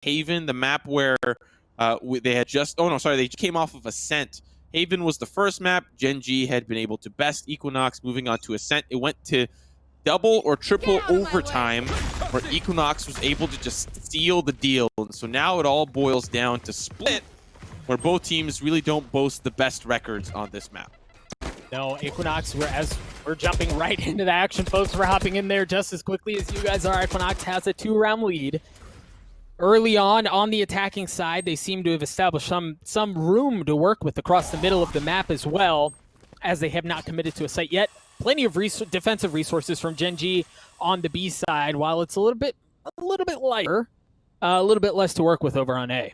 Haven, the map where they had just... Oh, no, sorry. They came off of Ascent. Haven was the first map. Gen.G had been able to best Equinox, moving on to Ascent. It went to double or triple overtime, where Equinox was able to just seal the deal. So now it all boils down to Split, where both teams really don't boast the best records on this map. No, Equinox, as we're jumping right into the action, folks. We're hopping in there just as quickly as you guys are. Equinox has a 2-round lead. Early on the attacking side, they seem to have established some room to work with across the middle of the map as well, as they have not committed to a site yet. Plenty of defensive resources from Gen.G on the B side, while it's a little bit lighter, a little bit less to work with over on A.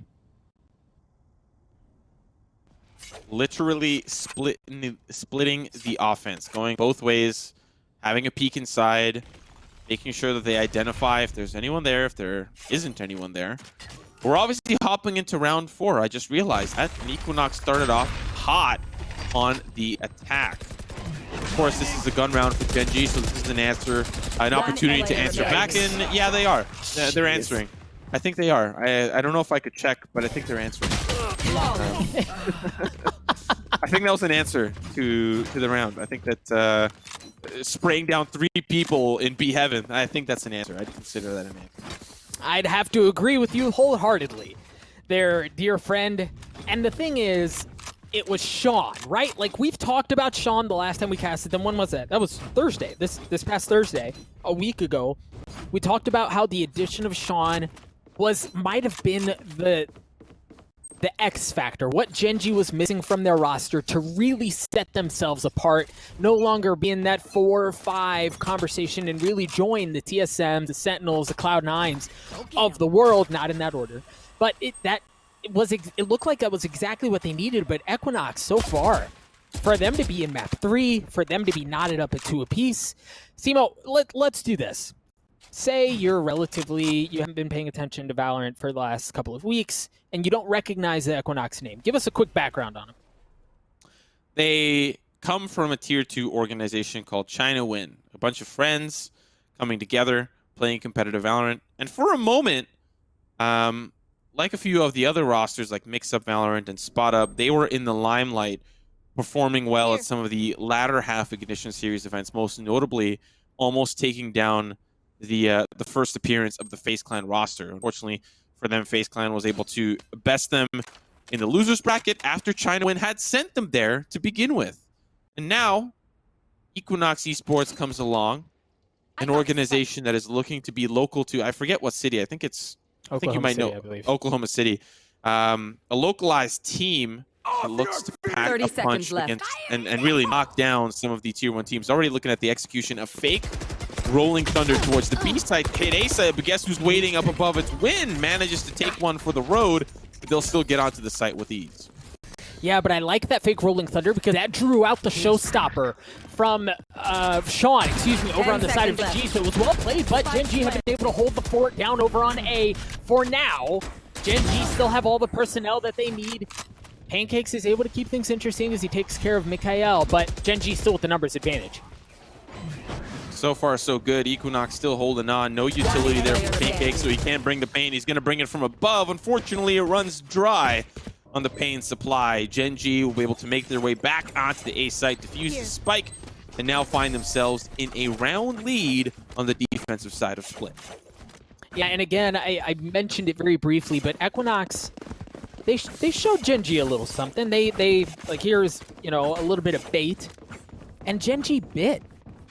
Literally splitting the offense, going both ways, having a peek inside, making sure that they identify if there's anyone there, if there isn't anyone there. We're obviously hopping into round 4. I just realized that. And Equinox started off hot on the attack. Of course, this is a gun round for Gen.G, so this is an opportunity to answer back. And yeah, they are. They're answering. I think they are. I don't know if I could check, but I think they're answering. I think that was an answer to the round. I think that spraying down 3 people in B Heaven, I think that's an answer. I'd consider that an answer. I'd have to agree with you wholeheartedly, their dear friend. And the thing is, it was Shawn, right? Like, we've talked about Shawn the last time we casted them. When was that? That was Thursday, this past Thursday, a week ago. We talked about how the addition of Shawn might have been the X factor, what Gen.G was missing from their roster to really set themselves apart, no longer be in that 4 or 5 conversation and really join the TSMs, the Sentinels, the Cloud9s of the world, not in that order. But it looked like that was exactly what they needed. But Equinox, so far, for them to be in map 3, for them to be knotted up at 2 apiece. Simo, let's do this. Say you haven't been paying attention to Valorant for the last couple of weeks, and you don't recognize the Equinox name. Give us a quick background on them. They come from a tier 2 organization called China Win. A bunch of friends coming together, playing competitive Valorant. And for a moment, like a few of the other rosters like Mix Up Valorant and Spot Up, they were in the limelight, performing well at some of the latter half Ignition Series events, most notably almost taking down the first appearance of the FaZe Clan roster. Unfortunately for them, FaZe Clan was able to best them in the losers bracket after China Win had sent them there to begin with. And now Equinox Esports comes along, an organization that is looking to be local to, I forget what city, I think you might know, Oklahoma City. A localized team that looks to pack a punch against and really knock down some of the tier 1 teams. Already looking at the execution of Fake. Rolling Thunder towards the B side, hit A side, but guess who's waiting up above? It's Win. Manages to take one for the road, but they'll still get onto the site with ease. Yeah, but I like that Fake Rolling Thunder because that drew out the showstopper from Shawn, over on the side of Gen.G. So it was well played, but Gen.G have been able to hold the fort down over on A for now. Gen.G still have all the personnel that they need. Paincakes is able to keep things interesting as he takes care of MkaeL, but Gen.G still with the numbers advantage. So far, so good. Equinox still holding on. No utility there for Paincakes, so he can't bring the pain. He's going to bring it from above. Unfortunately, it runs dry on the pain supply. Gen.G will be able to make their way back onto the A site, defuse the spike, and now find themselves in a round lead on the defensive side of Split. Yeah, and again, I mentioned it very briefly, but Equinox, they showed Gen.G a little something. They like, here's, a little bit of bait, and Gen.G bit.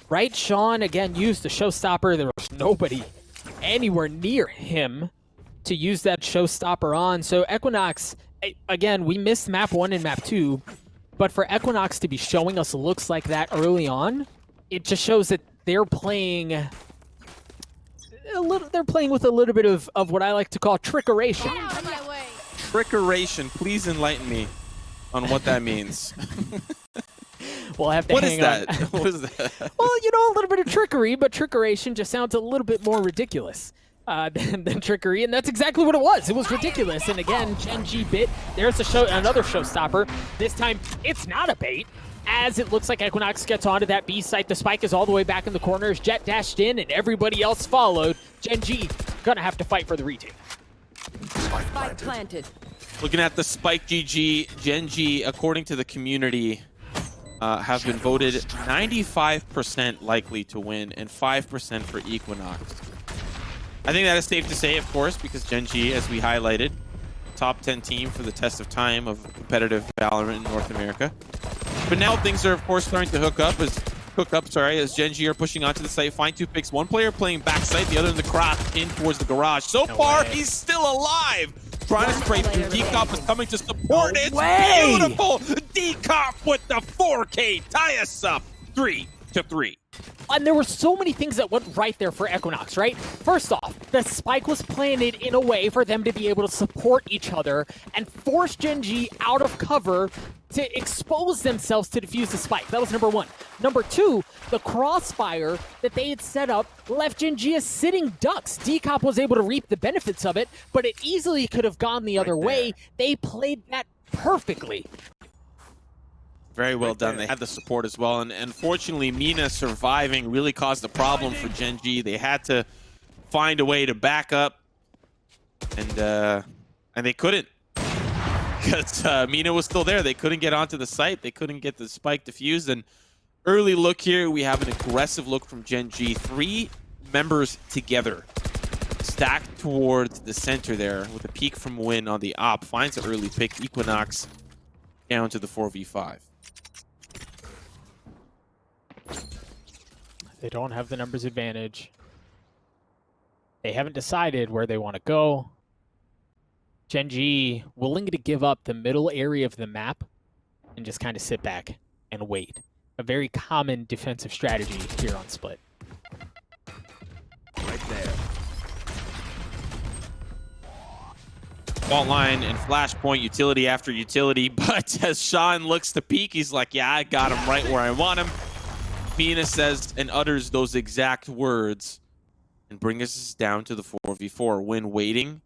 Right? Shawn, again, used the showstopper. There was nobody anywhere near him to use that showstopper on. So Equinox, again, we missed map 1 and map 2, but for Equinox to be showing us looks like that early on, it just shows that they're playing with a little bit of what I like to call trickeration. Trickeration, please enlighten me on what that means. We'll have to hang on. What is that? Well, a little bit of trickery, but trickeration just sounds a little bit more ridiculous than trickery, and that's exactly what it was. It was ridiculous, and again, Gen.G bit. There's another showstopper. This time, it's not a bait, as it looks like Equinox gets onto that B site. The spike is all the way back in the corners. Jett dashed in, and everybody else followed. Gen.G gonna have to fight for the retake. Spike planted. Looking at the Spike GG, Gen.G, according to the community, have been voted 95% likely to win and 5% for Equinox. I think that is safe to say, of course, because Gen.G, as we highlighted, top 10 team for the test of time of competitive Valorant in North America. But now things are, of course, starting to hook up as Gen.G are pushing onto the site. Find two picks. One player playing backside, the other in the craft in towards the garage. So far, he's still alive. Trying to spray through. Dcop is coming to support. It's beautiful. Dcop with the 4K. Tie us up 3-3. And there were so many things that went right there for Equinox, right? First off, the spike was planted in a way for them to be able to support each other and force Gen.G out of cover to expose themselves to defuse the spike. That was number one. Number two, the crossfire that they had set up left Gen.G as sitting ducks. Dcop was able to reap the benefits of it, but it easily could have gone the other way. They played that perfectly. Very well done. They had the support as well. And unfortunately, Mina surviving really caused a problem for Gen.G. They had to find a way to back up. And they couldn't. Because Mina was still there. They couldn't get onto the site. They couldn't get the spike defused. And early look here, we have an aggressive look from Gen.G. 3 members together. Stacked towards the center there with a peek from Win on the op. Finds an early pick. Equinox down to the 4v5. They don't have the numbers advantage. They haven't decided where they want to go. Gen.G willing to give up the middle area of the map and just kind of sit back and wait. A very common defensive strategy here on Split. Right there. Fault line and flashpoint, utility after utility, but as Shawn looks to peek, he's like, yeah, I got him right where I want him. Mina says and utters those exact words and brings us down to the 4v4. Win waiting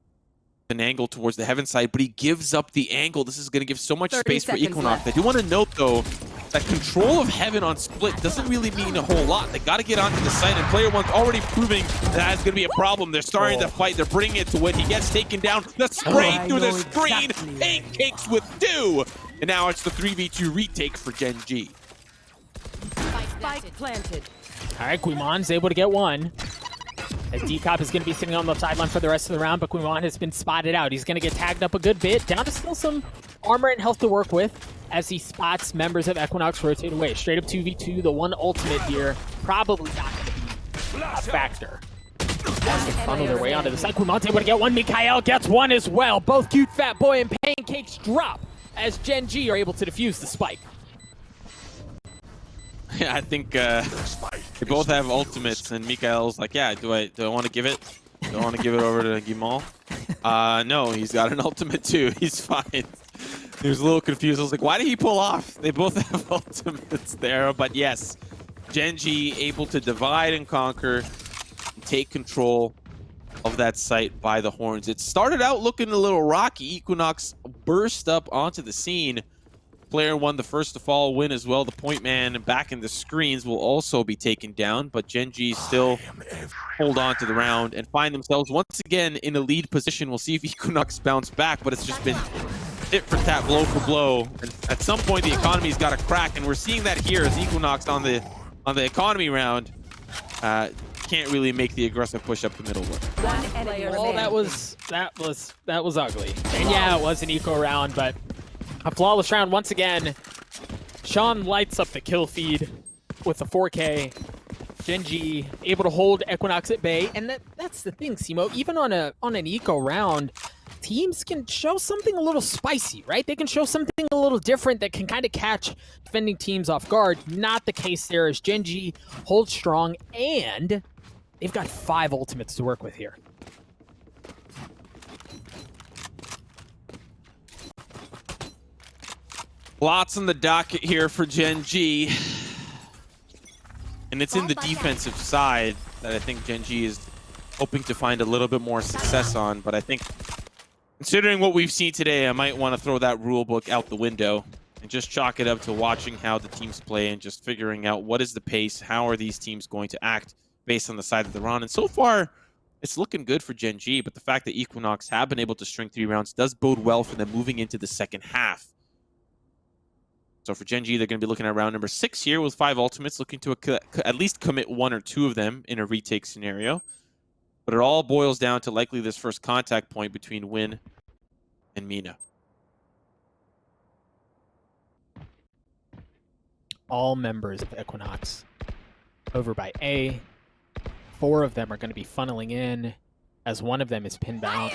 an angle towards the heaven side, but he gives up the angle. This is going to give so much space for Equinox. I do want to note, though, that control of heaven on Split doesn't really mean a whole lot. They got to get onto the site, and player one's already proving that it's going to be a problem. They're starting to fight. They're bringing it to Win. He gets taken down. The spray through the screen. Paincakes with 2. And now it's the 3v2 retake for Gen.G. Spike planted. All right, Guimon's able to get one. As Dcop is going to be sitting on the sideline for the rest of the round, but Guimon has been spotted out. He's going to get tagged up a good bit. Down to still some armor and health to work with as he spots members of Equinox rotate away. Straight up 2v2, the one ultimate here. Probably not going to be a factor. As they funnel their way onto the side. Guimon's able to get one. MkaeL gets one as well. Both cutefatboy and Paincakes drop as Gen.G are able to defuse the spike. Yeah, I think they both have ultimates, and MkaeL's like, yeah, do I want to give it? Do I want to give it over to Guimon? No, he's got an ultimate too. He's fine. He was a little confused. I was like, why did he pull off? They both have ultimates there, but yes, Gen.G able to divide and conquer and take control of that site by the horns. It started out looking a little rocky. Equinox burst up onto the scene. Player one, the first to fall, Win as well. The point man back in the screens will also be taken down, but Gen.G still hold on to the round and find themselves once again in a lead position. We'll see if Equinox bounce back, but it's just been tit for tat, blow for blow. And at some point, the economy's got to crack, and we're seeing that here as Equinox on the economy round can't really make the aggressive push up the middle one. Well, that was ugly. And yeah, it was an eco round, but a flawless round once again. Shawn lights up the kill feed with the 4K. Gen.G able to hold Equinox at bay, and that's the thing, Simo. Even on an eco round, teams can show something a little spicy, right? They can show something a little different that can kind of catch defending teams off guard. Not the case there, as Gen.G holds strong, and they've got 5 ultimates to work with here. Lots on the docket here for Gen.G. And it's in the defensive side that I think Gen.G is hoping to find a little bit more success on. But I think, considering what we've seen today, I might want to throw that rule book out the window and just chalk it up to watching how the teams play and just figuring out what is the pace, how are these teams going to act based on the side of the round. And so far, it's looking good for Gen.G, but the fact that Equinox have been able to string 3 rounds does bode well for them moving into the second half. So for Gen.G, they're going to be looking at round number 6 here with 5 ultimates, looking to at least commit 1 or 2 of them in a retake scenario. But it all boils down to likely this first contact point between huynh and mina. All members of Equinox over by A. 4 of them are going to be funneling in, as one of them is pinned down,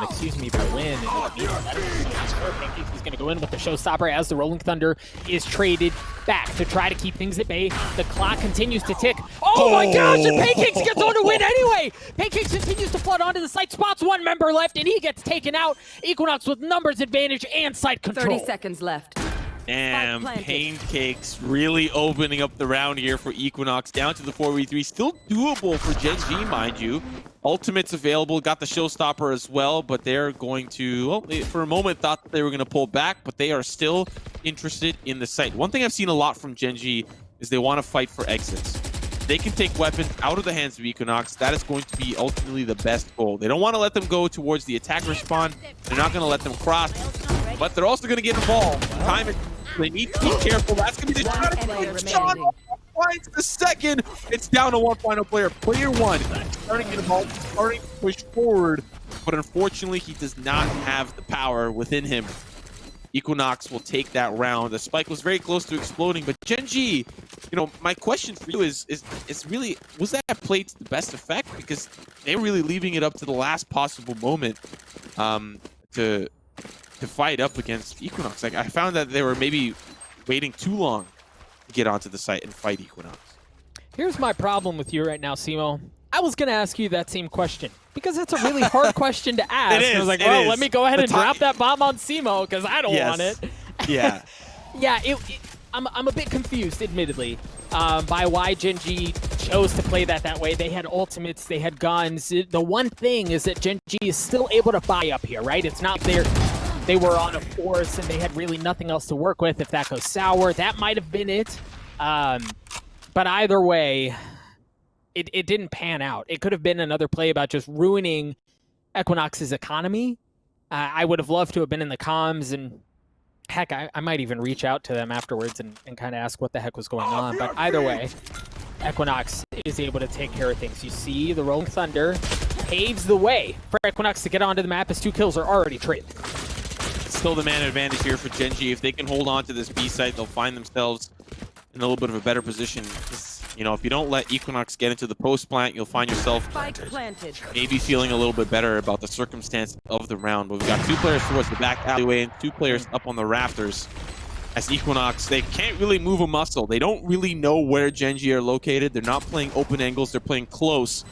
excuse me, by huynh. Paincakes is going to go in with the showstopper as the Rolling Thunder is traded back to try to keep things at bay. The clock continues to tick. Oh my gosh, and Paincakes gets on to win anyway! Paincakes continues to flood onto the site, spots one member left, and he gets taken out. Equinox with numbers advantage and site control. 30 seconds left. Damn, Paincakes really opening up the round here for Equinox. Down to the 4v3. Still doable for Gen.G, mind you. Ultimates available. Got the showstopper as well, but they're going to... Well, they, for a moment, thought that they were going to pull back, but they are still interested in the site. One thing I've seen a lot from Gen.G is they want to fight for exits. They can take weapons out of the hands of Equinox. That is going to be ultimately the best goal. They don't want to let them go towards the attacker spawn. They're not going to let them cross, but they're also going to get involved. Time is... They need to be careful. That's going to be the shot. Shawn finds the second. It's down to one final player. Player 1 starting to get involved, starting to push forward, but unfortunately he does not have the power within him. Equinox will take that round. The spike was very close to exploding, but Gen.G, you know, my question for you is really, was that played to the best effect? Because they were really leaving it up to the last possible moment to fight up against Equinox. Like, I found that they were maybe waiting too long to get onto the site and fight Equinox. Here's my problem with you right now, Simo. I was going to ask you that same question because that's a really hard question to ask. It is, I was like, well, let me go ahead and drop that bomb on Simo because I don't want it. Yeah. Yeah, I'm a bit confused, admittedly, by why Gen.G chose to play that way. They had ultimates, they had guns. The one thing is that Gen.G is still able to buy up here, right? It's not they were on a force and they had really nothing else to work with. If that goes sour, that might have been it. But either way, it didn't pan out. It could have been another play about just ruining Equinox's economy. I would have loved to have been in the comms, and heck, I might even reach out to them afterwards and kind of ask what the heck was going on. But either way, Equinox is able to take care of things. You see the Rolling Thunder paves the way for Equinox to get onto the map as 2 kills are already traded. Still the man advantage here for Gen.G. If they can hold on to this B site, they'll find themselves in a little bit of a better position. You know, if you don't let Equinox get into the post plant, you'll find yourself maybe feeling a little bit better about the circumstance of the round. But we've got 2 players towards the back alleyway and 2 players up on the rafters. As Equinox, they can't really move a muscle. They don't really know where Gen.G are located. They're not playing open angles. They're playing close.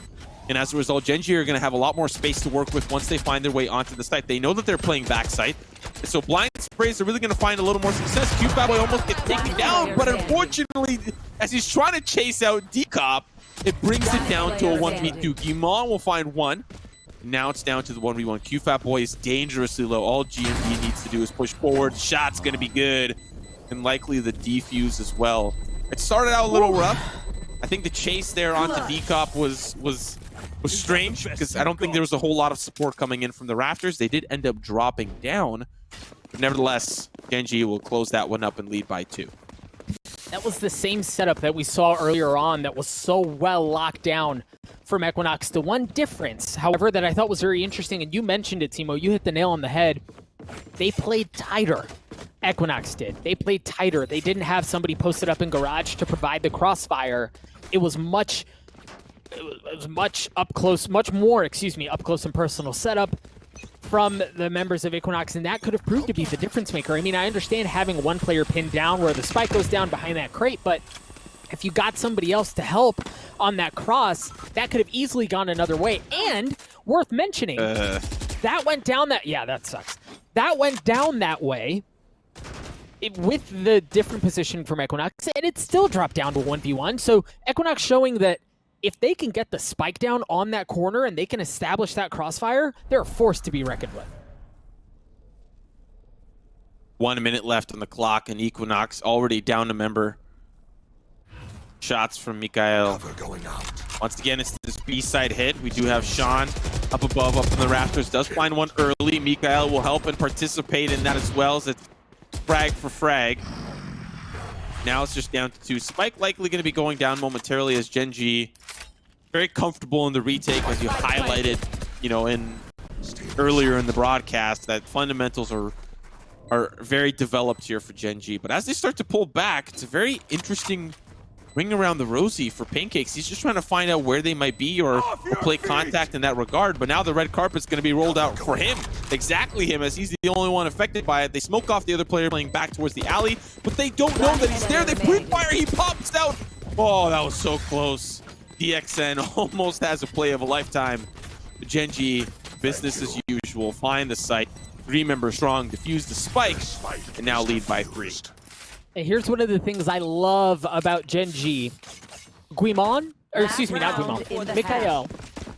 And as a result, Gen.G are going to have a lot more space to work with once they find their way onto the site. They know that they're playing backside. And so blind sprays are really going to find a little more success. cutefatboy almost gets taken down, but unfortunately, as he's trying to chase out Dcop, it brings it down to a 1v2. Guimon will find 1. Now it's down to the 1v1. cutefatboy is dangerously low. All Gen.G needs to do is push forward. Shot's going to be good. And likely the defuse as well. It started out a little rough. I think the chase there onto Dcop was strange because I don't think there was a whole lot of support coming in from the rafters. They did end up dropping down. But nevertheless, Gen.G will close that one up and lead by 2. That was the same setup that we saw earlier on that was so well locked down from Equinox. The one difference, however, that I thought was very interesting, and you mentioned it, Timo, you hit the nail on the head. They played tighter. Equinox did. They played tighter. They didn't have somebody posted up in garage to provide the crossfire. It was much up close, much more, up close and personal setup from the members of Equinox, and that could have proved to be the difference maker. I mean, I understand having one player pinned down where the spike goes down behind that crate, but if you got somebody else to help on that cross, that could have easily gone another way. And worth mentioning, that went down that, yeah, that sucks. That went down that way with the different position from Equinox, and it still dropped down to 1v1. So Equinox showing that if they can get the spike down on that corner and they can establish that crossfire, they're a force to be reckoned with. 1 minute left on the clock, and Equinox already down a member. shots from MkaeL. Once again, it's this B-side hit. We do have Shawn up above, up in the rafters. Does find one early. MkaeL will help and participate in that as well, as it's frag for frag. Now it's just down to 2. Spike likely going to be going down momentarily as Gen.G very comfortable in the retake, as you highlighted, you know, in earlier in the broadcast, that fundamentals are very developed here for Gen.G. But as they start to pull back, it's a very interesting ring around the rosy for Paincakes. He's just trying to find out where they might be or play contact in that regard. But now the red carpet's going to be rolled out for him. Exactly him, as he's the only one affected by it. They smoke off the other player playing back towards the alley, but they don't know that he's there. They pre-fire, he pops out. Oh, that was so close. DXN almost has a play of a lifetime. Gen.G, business as usual. Find the site. 3 members strong, defuse the spike, and now lead by 3. And here's one of the things I love about Gen.G. Guimon, or excuse me, not Guimon, MkaeL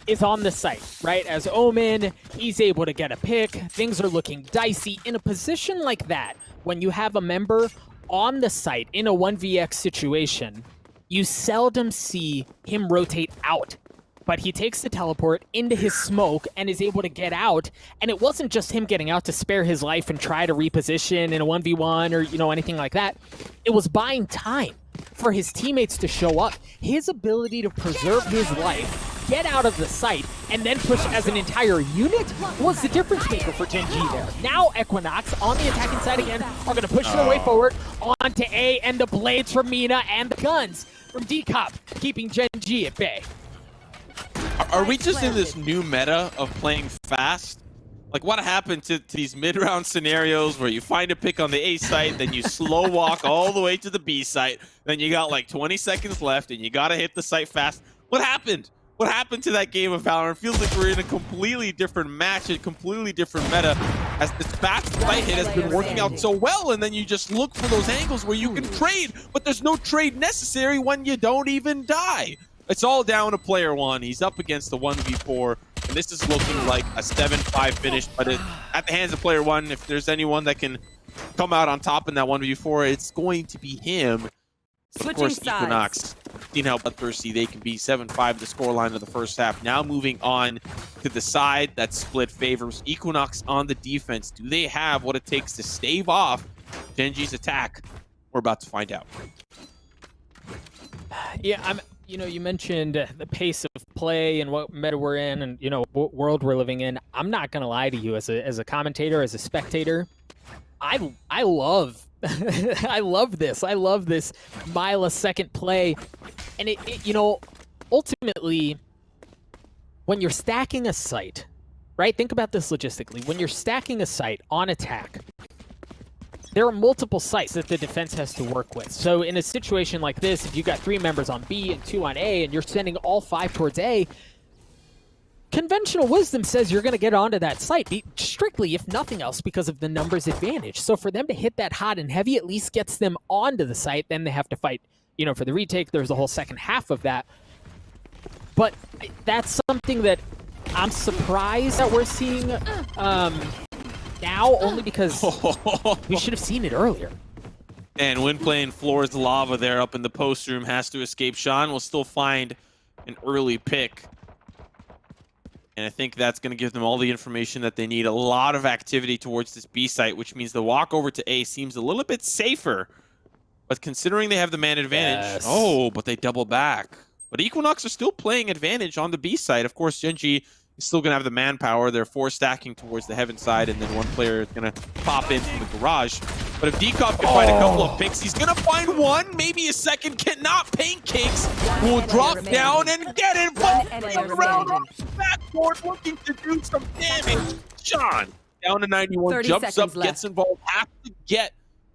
is on the site, right? As Omen, he's able to get a pick. Things are looking dicey. In a position like that, when you have a member on the site in a 1vx situation, you seldom see him rotate out. But he takes the teleport into his smoke and is able to get out. And it wasn't just him getting out to spare his life and try to reposition in a 1v1 or, you know, anything like that. It was buying time for his teammates to show up. His ability to preserve his life, get out of the site, and then push as an entire unit was the difference maker for Gen.G there. Now Equinox on the attacking side again are going to push their way forward onto A, and the blades from Mina and the guns from Dcop, keeping Gen.G at bay. Are we just in this new meta of playing fast? Like, what happened to these mid-round scenarios where you find a pick on the A site, then you slow walk all the way to the B site, then you got like 20 seconds left and you gotta hit the site fast? What happened? What happened to that game of Valorant? It feels like we're in a completely different match, a completely different meta, as this fast site hit has been working out so well, and then you just look for those angles where you can trade, but there's no trade necessary when you don't even die. It's all down to player 1. He's up against the 1v4, and this is looking like a 7-5 finish, but at the hands of player 1, if there's anyone that can come out on top in that 1v4, it's going to be him. But of course, Equinox, seen how bloodthirsty they can be. 7-5 the scoreline of the first half. Now moving on to the side that split favors Equinox on the defense. Do they have what it takes to stave off Gen.G's attack? We're about to find out. Yeah, you know, you mentioned the pace of play and what meta we're in and, you know, what world we're living in. I'm not going to lie to you, as a commentator, as a spectator, I love I love this. I love this mile a second play. And it, you know, ultimately, when you're stacking a site, right? Think about this logistically. When you're stacking a site on attack, there are multiple sites that the defense has to work with. So in a situation like this, if you got 3 members on B and 2 on A, and you're sending all 5 towards A, conventional wisdom says you're going to get onto that site, strictly, if nothing else, because of the numbers advantage. So for them to hit that hot and heavy at least gets them onto the site. Then they have to fight, you know, for the retake. There's the whole second half of that. But that's something that I'm surprised that we're seeing now, only because we should have seen it earlier. And when playing floors lava there up in the post room, has to escape. Shawn will still find an early pick. And I think that's going to give them all the information that they need. A lot of activity towards this B site, which means the walk over to A seems a little bit safer. But considering they have the man advantage, oh, but they double back. But Equinox are still playing advantage on the B side. Of course, Gen.G is still going to have the manpower. They're 4 stacking towards the heaven side, and then 1 player is going to pop in from the garage. But if Dcop can find a couple of picks, he's going to find 1, maybe a second. Cannot. Paincakes will drop down and get it. Around backboard, looking to do some damage. Shawn down to 91, jumps up, gets involved, has to get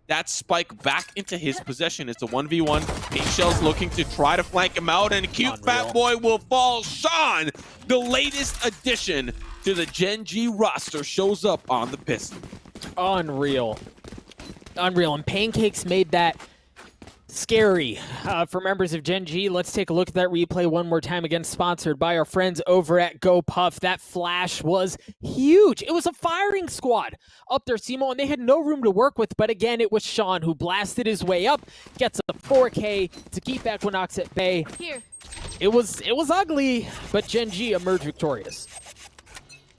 that spike back into his possession. It's a 1v1. Paincakes looking to try to flank him out, and cutefatboy will fall. Shawn, the latest addition to the Gen.G roster, shows up on the pistol. Unreal. Unreal. And Paincakes made that Scary for members of Gen.G. Let's take a look at that replay one more time. Again, sponsored by our friends over at GoPuff. That flash was huge. It was a firing squad up there, Simo, and they had no room to work with. But again, it was Shawn who blasted his way up, gets a 4K to keep Equinox at bay. Here. It was ugly, but Gen.G emerged victorious.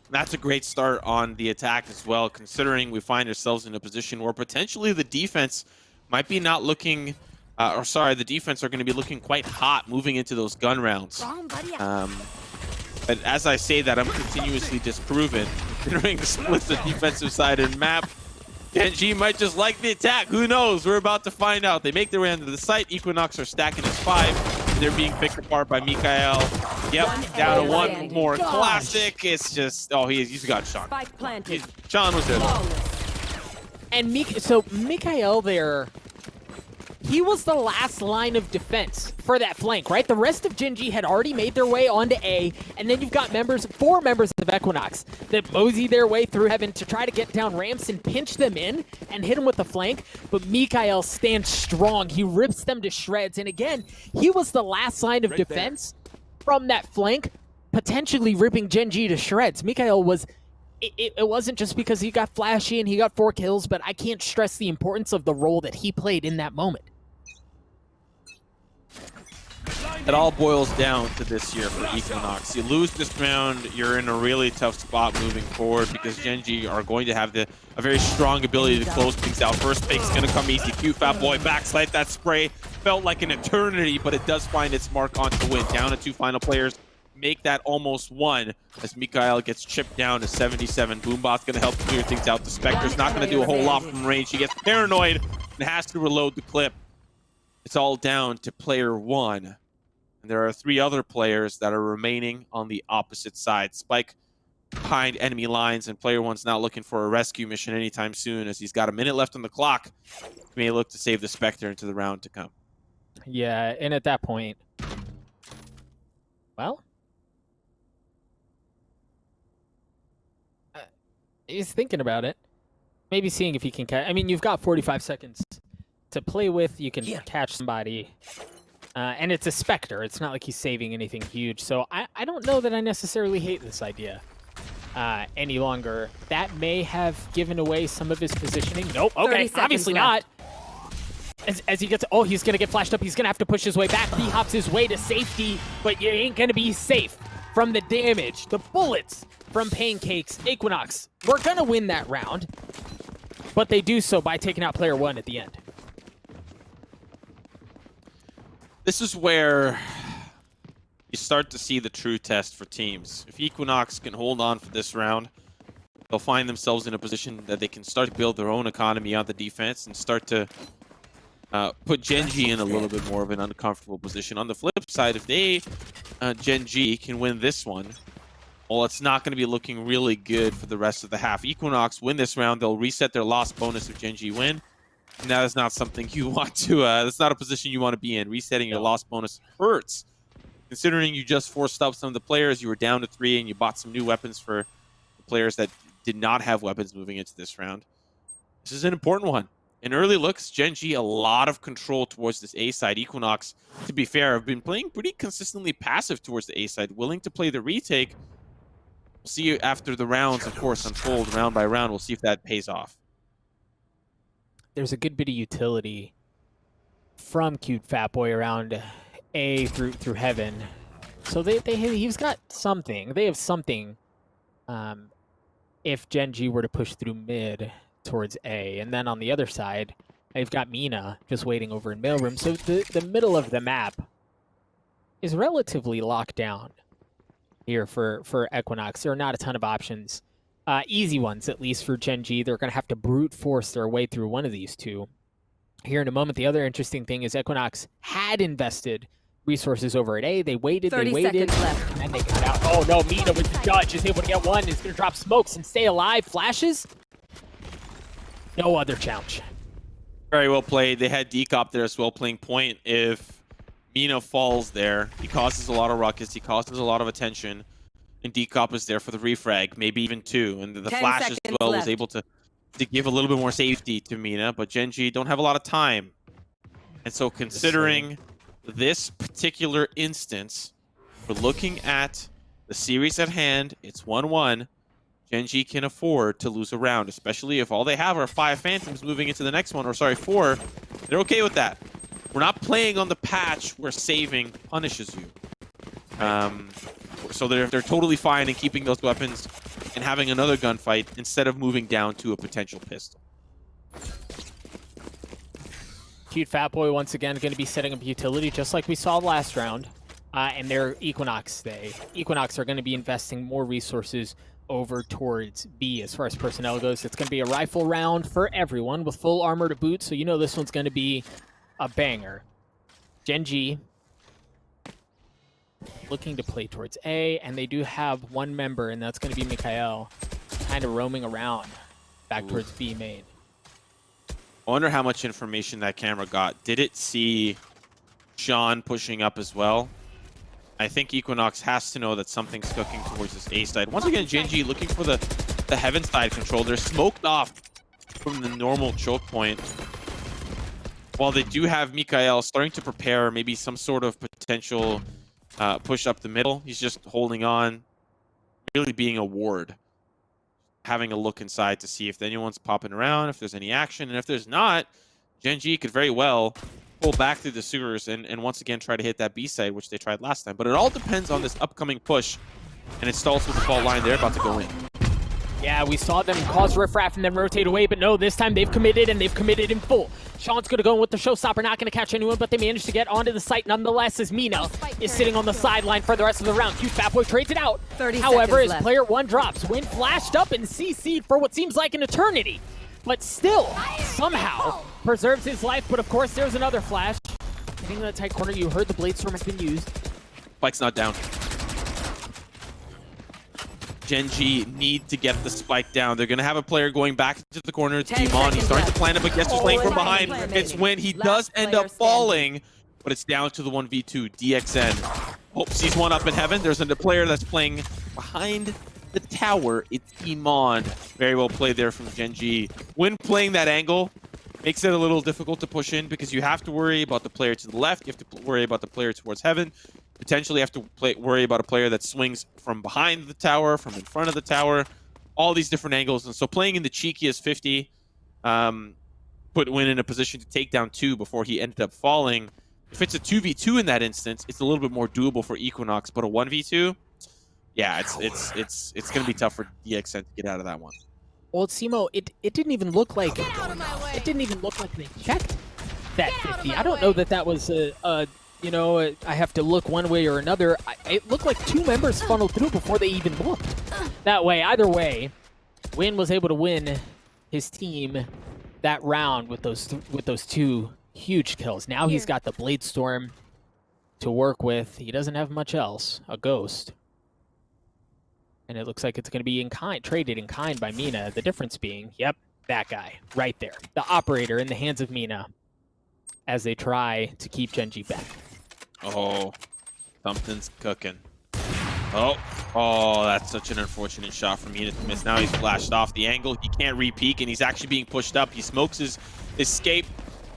That's a great start on the attack as well, considering we find ourselves in a position where potentially the defense might be not looking... the defense are going to be looking quite hot moving into those gun rounds. But as I say that, I'm continuously disproven, considering the splits the defensive side and map. Gen.G might just like the attack. Who knows? We're about to find out. They make their way into the site. Equinox are stacking as 5. They're being picked apart by MkaeL. Yep, down to one more. Classic. It's just... Oh, he's got Shawn. Shawn was there, though. And MkaeL there... He was the last line of defense for that flank, right? The rest of Gen.G had already made their way onto A, and then you've got 4 members of Equinox that mosey their way through heaven to try to get down ramps and pinch them in and hit them with the flank. But MkaeL stands strong. He rips them to shreds. And again, he was the last line of defense from that flank, potentially ripping Gen.G to shreds. MkaeL was... It wasn't just because he got flashy and he got 4 kills, but I can't stress the importance of the role that he played in that moment. It all boils down to this year for Equinox. You lose this round, you're in a really tough spot moving forward because Gen.G are going to have a very strong ability to close things out. First pick's going to come easy. cutefatboy backslide. That spray felt like an eternity, but it does find its mark onto win. Down to 2 final players. Make that almost 1 as MkaeL gets chipped down to 77. Boombot's going to help clear things out. The Spectre's not going to do a whole lot from range. He gets paranoid and has to reload the clip. It's all down to player 1. And there are 3 other players that are remaining on the opposite side. Spike behind enemy lines, and player 1's not looking for a rescue mission anytime soon as he's got a minute left on the clock. He may look to save the Spectre into the round to come. Yeah, and at that point, well, he's thinking about it. Maybe seeing if he can catch. I mean, you've got 45 seconds to play with. You can catch somebody. And it's a Spectre. It's not like he's saving anything huge. So I don't know that I necessarily hate this idea any longer. That may have given away some of his positioning. Nope. Okay. Obviously not. As he gets... Oh, he's going to get flashed up. He's going to have to push his way back. He hops his way to safety, but you ain't going to be safe from the damage, the bullets from Paincakes. Equinox, we're going to win that round, but they do so by taking out player 1 at the end. This is where you start to see the true test for teams. If Equinox can hold on for this round, they'll find themselves in a position that they can start to build their own economy on the defense and start to put Gen.G in a little bit more of an uncomfortable position. On the flip side, if they, Gen.G, can win this one, well, it's not going to be looking really good for the rest of the half. Equinox win this round, they'll reset their loss bonus if Gen.G win. And that is not something you want to, that's not a position you want to be in. Resetting your loss bonus hurts. Considering you just forced up some of the players, you were down to 3 and you bought some new weapons for the players that did not have weapons moving into this round. This is an important one. In early looks, Gen.G a lot of control towards this A side. Equinox, to be fair, have been playing pretty consistently passive towards the A side, willing to play the retake. We'll see after the rounds, of course, unfold round by round. We'll see if that pays off. There's a good bit of utility from cutefatboy around A through heaven. So he's got something. They have something if Gen.G were to push through mid towards A. And then on the other side, they've got Mina just waiting over in mailroom. So the middle of the map is relatively locked down here for Equinox. There are not a ton of options. Easy ones, at least for Gen.G. They're going to have to brute force their way through one of these 2 here in a moment. The other interesting thing is Equinox had invested resources over at A. They waited, and they got out. Oh no, Mina with the judge is able to get 1. Is going to drop smokes and stay alive. Flashes. No other challenge. Very well played. They had Dcop there as well playing point. If Mina falls there, he causes a lot of ruckus. He causes a lot of attention. And Dcop is there for the refrag, maybe even 2. And the flash as well was able to give a little bit more safety to Mina. But Gen.G don't have a lot of time. And so considering this particular instance, we're looking at the series at hand. It's 1-1. Gen.G can afford to lose a round, especially if all they have are 5 Phantoms moving into the next one, or sorry, 4. They're okay with that. We're not playing on the patch where saving punishes you. So they're totally fine in keeping those weapons and having another gunfight instead of moving down to a potential pistol. cutefatboy once again going to be setting up utility just like we saw last round. And their Equinox Equinox are going to be investing more resources over towards B as far as personnel goes. It's going to be a rifle round for everyone with full armor to boot, so you know this one's going to be a banger. Gen.G looking to play towards A, and they do have one member, and that's going to be MkaeL, kind of roaming around back towards B main. I wonder how much information that camera got. Did it see Shawn pushing up as well? I think Equinox has to know that something's cooking towards this A side. Once again, Gen.G looking for the heaven side control. They're smoked off from the normal choke point. While they do have MkaeL starting to prepare maybe some sort of potential push up the middle. He's just holding on, really being a ward. Having a look inside to see if anyone's popping around, if there's any action. And if there's not, Gen.G could very well pull back through the sewers and once again try to hit that B side, which they tried last time. But it all depends on this upcoming push. And it stalls with the fault line. They're about to go in. Yeah, we saw them cause riffraff and then rotate away, but no, this time they've committed, and they've committed in full. Shawn's going to go in with the showstopper, not going to catch anyone, but they managed to get onto the site nonetheless as mina is sitting on the sideline for the rest of the round. cutefatboy trades it out. However, as player 1 drops, Huynh flashed up and CC'd for what seems like an eternity, but still, somehow, preserves his life. But of course, there's another flash. Getting in that tight corner, you heard the Bladestorm has been used. Spike's not down. Gen.G need to get the spike down. They're going to have a player going back into the corner. It's Iman. He's starting to plant it, but guess who's playing from behind? It's Huynh. He does end up falling, but it's down to the 1v2. DXN. Oh, sees one up in heaven. There's a player that's playing behind the tower. It's Iman. Very well played there from Gen.G. When playing that angle, makes it a little difficult to push in because you have to worry about the player to the left. You have to worry about the player towards heaven. Potentially have to worry about a player that swings from behind the tower, from in front of the tower, all these different angles. And so playing in the cheekiest 50 put Huynh in a position to take down 2 before he ended up falling. If it's a 2v2 in that instance, it's a little bit more doable for Equinox, but a 1v2, yeah, it's going to be tough for DXN to get out of that one. Well, Simo, it didn't even look like they checked that 50. I don't know that was you know, I have to look one way or another. It looked like 2 members funneled through before they even looked. That way, either way, Huynh was able to win his team that round with those 2 huge kills. Now he's got the Bladestorm to work with. He doesn't have much else. A Ghost. And it looks like it's going to be in kind, traded in kind by mina. The difference being, yep, that guy right there. The operator in the hands of mina as they try to keep Gen.G back. Oh, something's cooking. Oh, that's such an unfortunate shot for mina to miss. Now he's flashed off the angle. He can't re-peek, and he's actually being pushed up. He smokes his escape,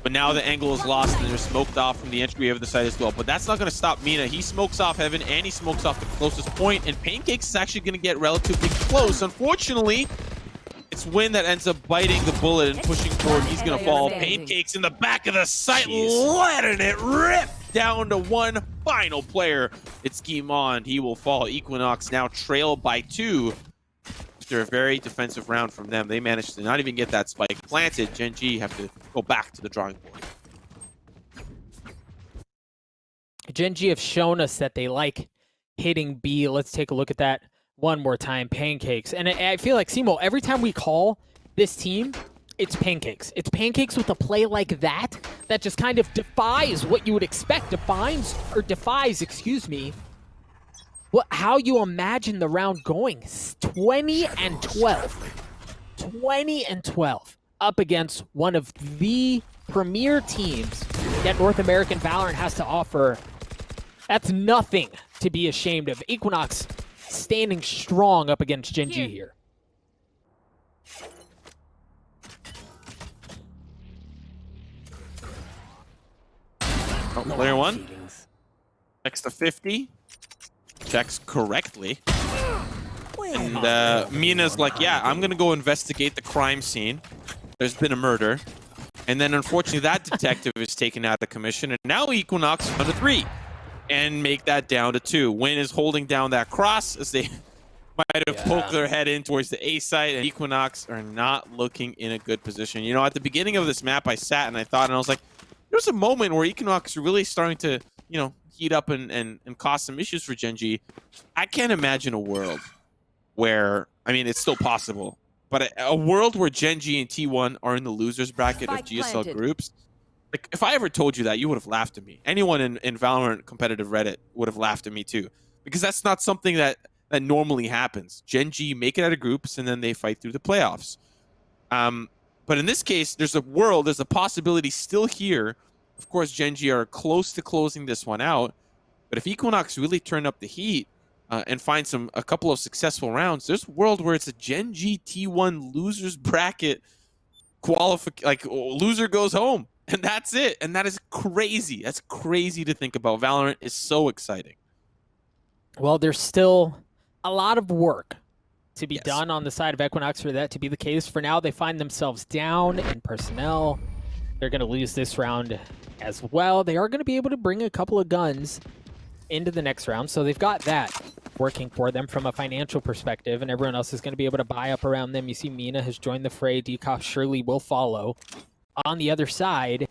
but now the angle is lost, and they're smoked off from the entry of the site as well. But that's not going to stop mina. He smokes off heaven, and he smokes off the closest point, and Paincakes is actually going to get relatively close. Unfortunately, it's Huynh that ends up biting the bullet and pushing forward. He's going to fall. Paincakes in the back of the site, letting it rip down to one final player. It's Iman. He will fall. Equinox now trail by 2. After a very defensive round from them, they managed to not even get that spike planted. Gen.G have to go back to the drawing board. Gen.G have shown us that they like hitting B. Let's take a look at that one more time. Paincakes. And I feel like, Simo, every time we call this team, it's Paincakes. It's Paincakes with a play like that just kind of defies what you would expect. Defies, excuse me, how you imagine the round going. 20-12. 20-12 up against one of the premier teams that North American Valorant has to offer. That's nothing to be ashamed of. Equinox standing strong up against Gen.G here. Player one checks the 50, checks correctly. And Mina's like, yeah, I'm gonna go investigate the crime scene. There's been a murder. And then unfortunately that detective is taken out of commission, and now Equinox on to 3 and make that down to 2. Huynh is holding down that cross as they might have poked their head in towards the A site, and Equinox are not looking in a good position. You know, at the beginning of this map, I sat and I thought, and I was like, there's a moment where Equinox are really starting to, you know, heat up and cause some issues for Gen.G. I can't imagine a world where, I mean, it's still possible, but a world where Gen.G and T1 are in the losers bracket of GSL groups. Like, if I ever told you that, you would have laughed at me. Anyone in Valorant competitive Reddit would have laughed at me too, because that's not something that normally happens. Gen.G make it out of groups and then they fight through the playoffs. But in this case, there's a possibility still here. Of course, Gen.G are close to closing this one out, but if Equinox really turn up the heat and find a couple of successful rounds, there's a world where it's a Gen.G T1 losers bracket like loser goes home, and that's it. And that is crazy. That's crazy to think about. Valorant is so exciting. Well, there's still a lot of work to be done on the side of Equinox for that to be the case. For now, they find themselves down in personnel. They're going to lose this round as well. They are going to be able to bring a couple of guns into the next round, so they've got that working for them from a financial perspective, and everyone else is going to be able to buy up around them. You see Mina has joined the fray. Dcop surely will follow. On the other side,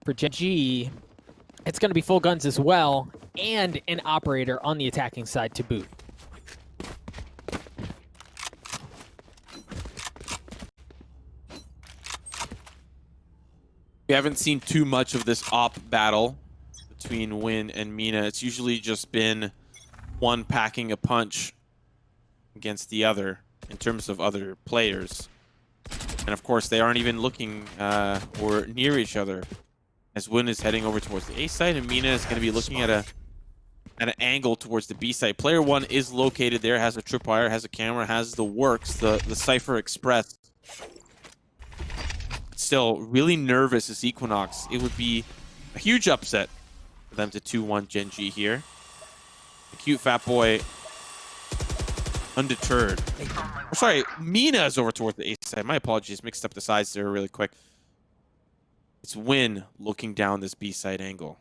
for Gen.G, it's going to be full guns as well, and an operator on the attacking side to boot. We haven't seen too much of this op battle between Huynh and Mina. It's usually just been one packing a punch against the other in terms of other players. And of course, they aren't even looking or near each other, as Huynh is heading over towards the A site, and Mina is going to be looking at an angle towards the B site. Player one is located there, has a tripwire, has a camera, has the works, the Cypher Express. Still really nervous as Equinox. It would be a huge upset for them to 2-1 Gen.G here. The cutefatboy undeterred. Oh, sorry, Mina is over towards the A side. My apologies, mixed up the sides there really quick. It's Huynh looking down this B side angle.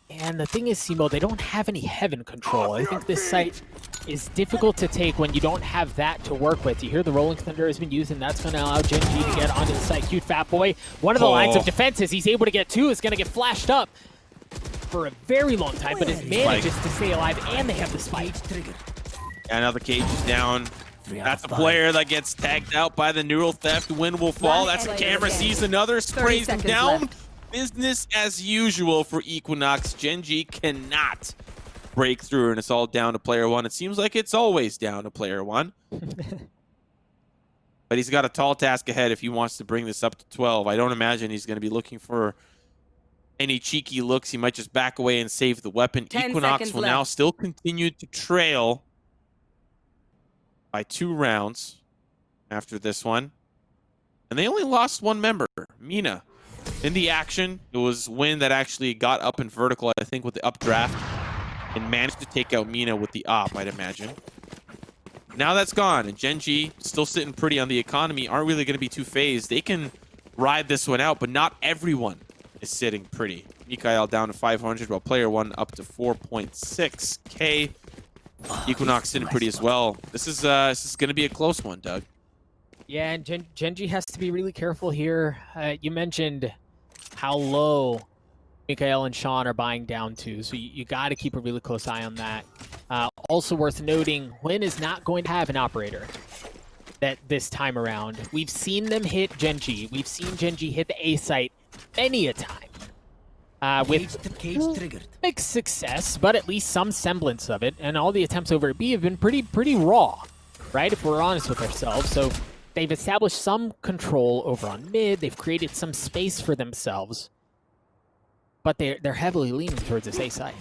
And the thing is, Simo, they don't have any heaven control. I think this site is difficult to take when you don't have that to work with. You hear the Rolling Thunder has been used, and that's going to allow Gen.G to get onto the site. cutefatboy, one of the lines of defenses he's able to get to is going to get flashed up for a very long time, but it manages to stay alive, and they have the spike. And now the cage is down. That's a player that gets tagged out by the neural theft. Huynh will fall. That's a camera, sees another, sprays him down. Business as usual for Equinox. Gen.G cannot break through, and it's all down to player one. It seems like it's always down to player one. But he's got a tall task ahead if he wants to bring this up to 12. I don't imagine he's going to be looking for any cheeky looks. He might just back away and save the weapon. Equinox will now still continue to trail by 2 rounds after this one. And they only lost one member, Mina. In the action, it was Huynh that actually got up in vertical, I think, with the updraft, and managed to take out Mina with the op, I'd imagine. Now that's gone, and Gen.G, still sitting pretty on the economy, aren't really going to be too phased. They can ride this one out, but not everyone is sitting pretty. MkaeL down to 500, while player one up to 4.6K. Equinox sitting pretty as well. This is going to be a close one, Doug. Yeah, and Gen.G has to be really careful here. You mentioned how low MkaeL and Shawn are buying down to, so you got to keep a really close eye on that. Also worth noting, Huynh is not going to have an operator this time around. We've seen them hit Gen.G. We've seen Gen.G hit the A site many a time. With mixed success, but at least some semblance of it. And all the attempts over at B have been pretty raw, right? If we're honest with ourselves. So they've established some control over on mid. They've created some space for themselves. But they're heavily leaning towards this A side.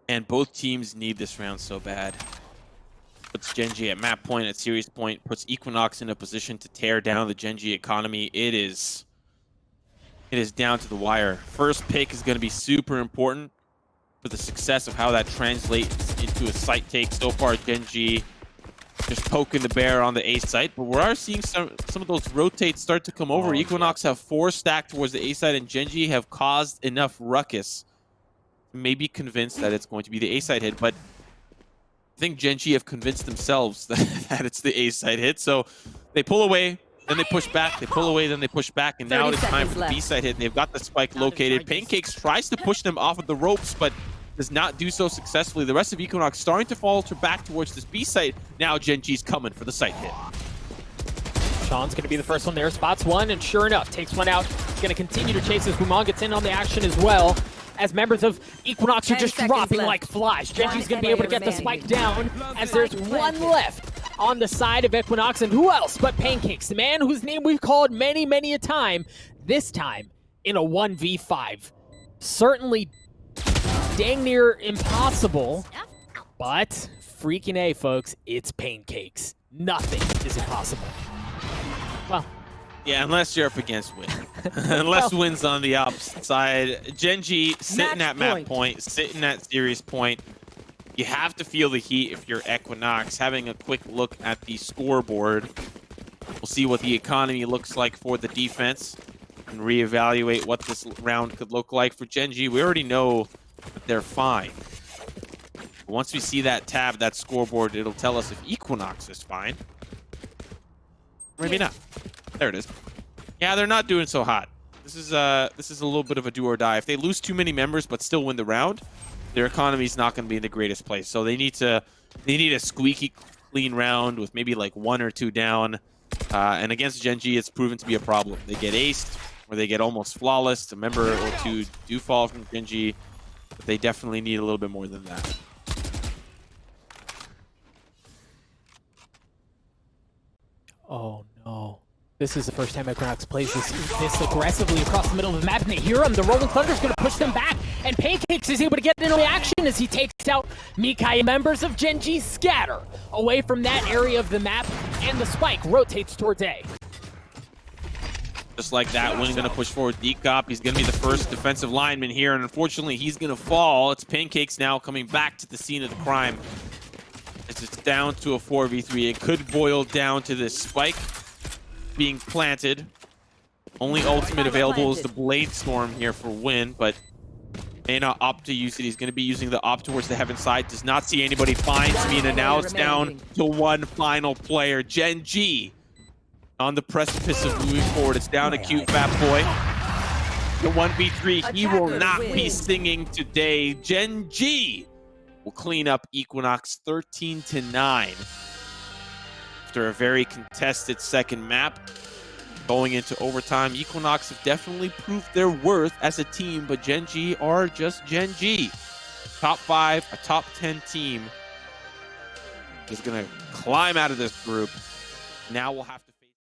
And both teams need this round so bad. puts Gen.G at map point, at series point, puts Equinox in a position to tear down the Gen.G economy. It is down to the wire. First pick is going to be super important for the success of how that translates into a site take. So far, Gen.G just poking the bear on the A site, but we are seeing some of those rotates start to come over. Equinox have 4 stacked towards the A side, and Gen.G have caused enough ruckus to maybe convince that it's going to be the A side hit, but I think Gen.G have convinced themselves that it's the A side hit, so they pull away, then they push back, they pull away, then they push back, and now it is time for the B side hit. They've got the spike located. Paincakes tries to push them off of the ropes, but does not do so successfully. The rest of Equinox starting to falter back towards this B site. Now Gen.G's coming for the site hit. Shawn's going to be the first one there. Spots one, and sure enough, takes one out. He's going to continue to chase as huynh gets in on the action as well. As members of Equinox are just dropping like flies. Gen.G's going to be able to get the spike down as there's one left on the side of Equinox. And who else but Paincakes, the man whose name we've called many, many a time, this time in a 1v5. Certainly dang near impossible, but freaking A, folks, it's Paincakes. Nothing is impossible. Well, yeah, unless you're up against huynh. Unless huyhn's on the opposite side. Gen.G sitting at map point, sitting at series point. You have to feel the heat if you're Equinox. Having a quick look at the scoreboard. We'll see what the economy looks like for the defense and reevaluate what this round could look like for Gen.G. We already know that they're fine. Once we see that tab, that scoreboard, it'll tell us if Equinox is fine. Maybe not. There it is. Yeah, they're not doing so hot. This is a little bit of a do or die. If they lose too many members but still win the round, their economy's not going to be in the greatest place. So they need a squeaky clean round with maybe like 1 or 2 down. And against Gen.G, it's proven to be a problem. They get aced or they get almost flawless. A member or 2 do fall from Gen.G, but they definitely need a little bit more than that. oh no. This is the first time Equinox plays this aggressively across the middle of the map, and they hear him. The Rolling Thunder's going to push them back, and Paincakes is able to get into the action as he takes out MkaeL. Members of Gen.G scatter away from that area of the map, and the spike rotates towards A. Just like that, huynh going to push forward Dcop. He's going to be the first defensive lineman here, and unfortunately, he's going to fall. It's Paincakes now coming back to the scene of the crime. It's down to a 4v3. It could boil down to this spike being planted. Only ultimate available is the Blade Storm here for huynh, but may not opt to use it. He's going to be using the op towards the heaven side. Does not see anybody. Finds mina. Now it's down to 1 final player. Gen.G on the precipice of moving forward. It's down to cutefatboy. The 1v3, he will not be singing today. Gen.G will clean up Equinox 13-9. After a very contested second map. Going into overtime, Equinox have definitely proved their worth as a team, but Gen.G are just Gen.G. Top 5, a top 10 team is going to climb out of this group. Now we'll have to